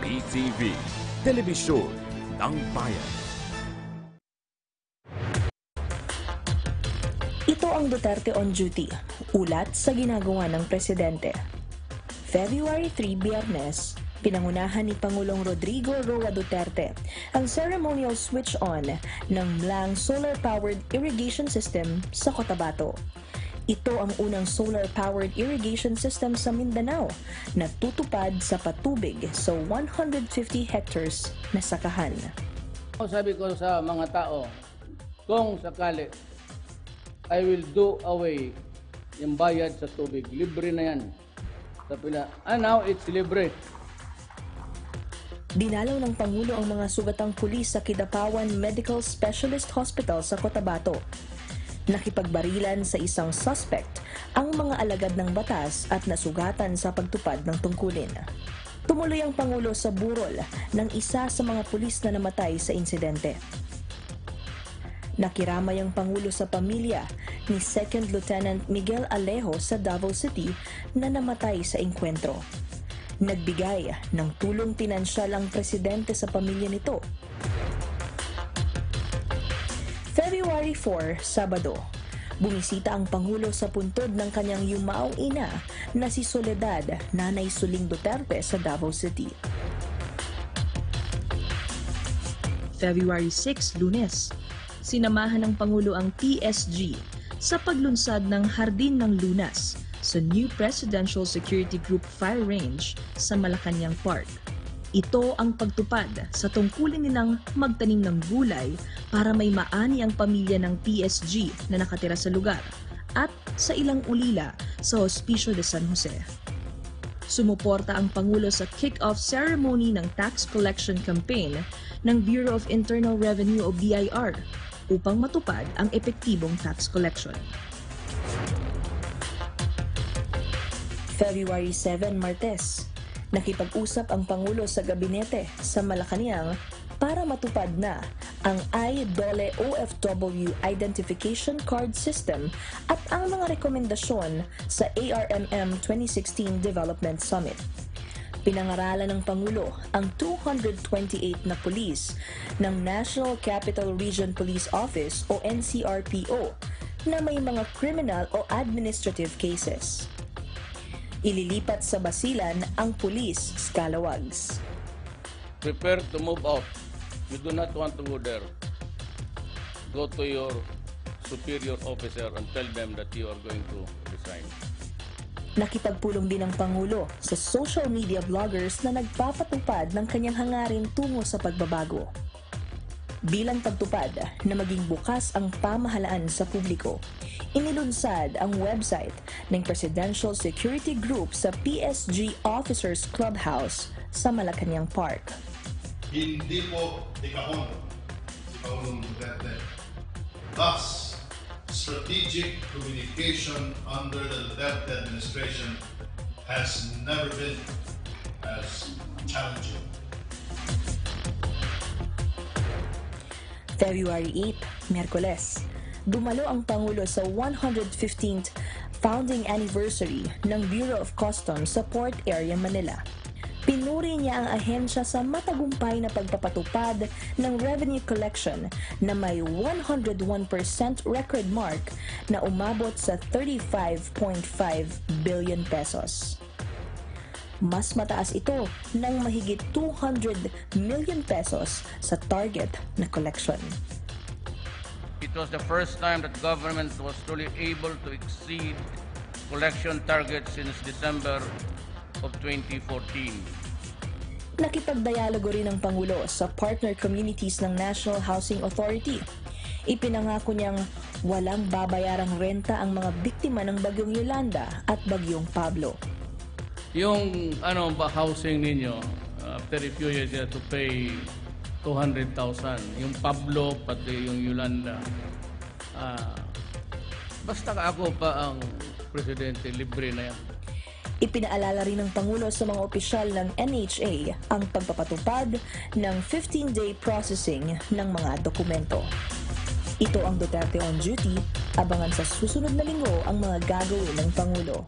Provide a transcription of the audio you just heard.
PTV, Telebisyon ng Bayan. Ito ang Duterte on Duty, ulat sa ginagawa ng Presidente. February 3, Biyernes, pinangunahan ni Pangulong Rodrigo Roa Duterte ang ceremonial switch-on ng Mlang solar-powered irrigation system sa Cotabato. Ito ang unang solar-powered irrigation system sa Mindanao na tutupad sa patubig sa 150 hectares na sakahan. Sabi ko sa mga tao, kung sakali, I will do away yung bayad sa tubig. Libre na yan. Now it's libre. Dinalaw ng Pangulo ang mga sugatang pulis sa Kidapawan Medical Specialist Hospital sa Cotabato. Nakipagbarilan sa isang suspect ang mga alagad ng batas at nasugatan sa pagtupad ng tungkulin. Tumuloy ang Pangulo sa burol ng isa sa mga pulis na namatay sa insidente. Nakiramay ang Pangulo sa pamilya ni 2nd Lieutenant Miguel Alejo sa Davao City na namatay sa engkwentro. Nagbigay ng tulong pinansyal ang Presidente sa pamilya nito. February 4, Sabado, bumisita ang Pangulo sa puntod ng kanyang yumaong ina na si Soledad, Nanay Suling Duterte sa Davao City. February 6, Lunes, sinamahan ng Pangulo ang PSG sa paglunsad ng Hardin ng Lunas sa New Presidential Security Group Fire Range sa Malacanang Park. Ito ang pagtupad sa tungkulin nilang magtanim ng gulay para may maani ang pamilya ng PSG na nakatira sa lugar at sa ilang ulila sa Hospicio de San Jose. Sumuporta ang Pangulo sa kick-off ceremony ng tax collection campaign ng Bureau of Internal Revenue o BIR upang matupad ang epektibong tax collection. February 7, Martes, nakipag-usap ang Pangulo sa gabinete sa Malacanang para matupad na ang I-DOLE OFW Identification Card System at ang mga rekomendasyon sa ARMM 2016 Development Summit. Pinangaralan ng Pangulo ang 228 na pulis ng National Capital Region Police Office o NCRPO na may mga criminal o administrative cases. Ililipat sa Basilan ang pulis scalawags. Prepare to move out. You do not want to go there. Go to your superior officer and tell them that you are going to resign. Nakipagpulong din ang Pangulo sa social media vloggers na nagpapatupad ng kanyang hangarin tungo sa pagbabago. Bilang pagtupad na maging bukas ang pamahalaan sa publiko, inilunsad ang website ng Presidential Security Group sa PSG Officers Clubhouse sa Malacanang Park. Hindi po ikahon si Pangulong Duterte. Thus, strategic communication under the Duterte administration has never been as challenging. February 8, Miyerkules, dumalo ang Pangulo sa 115th founding anniversary ng Bureau of Customs sa Port Area, Manila. Pinuri niya ang ahensya sa matagumpay na pagpapatupad ng revenue collection na may 101% record mark na umabot sa 35.5 billion pesos. Mas mataas ito ng mahigit 200 million pesos sa target na collection. It was the first time that government was truly able to exceed collection targets since December of 2014. Nakipagdialogo rin ang Pangulo sa partner communities ng National Housing Authority. Ipinangako niyang walang babayarang renta ang mga biktima ng Bagyong Yolanda at Bagyong Pablo. Yung housing ninyo, after a few years you have to pay 200,000. Yung Pablo, pati yung Yolanda. Basta ako pa ang presidente, libre na yan. Ipinaalala rin ng Pangulo sa mga opisyal ng NHA ang pagpapatupad ng 15-day processing ng mga dokumento. Ito ang Duterte on Duty. Abangan sa susunod na linggo ang mga gagawin ng Pangulo.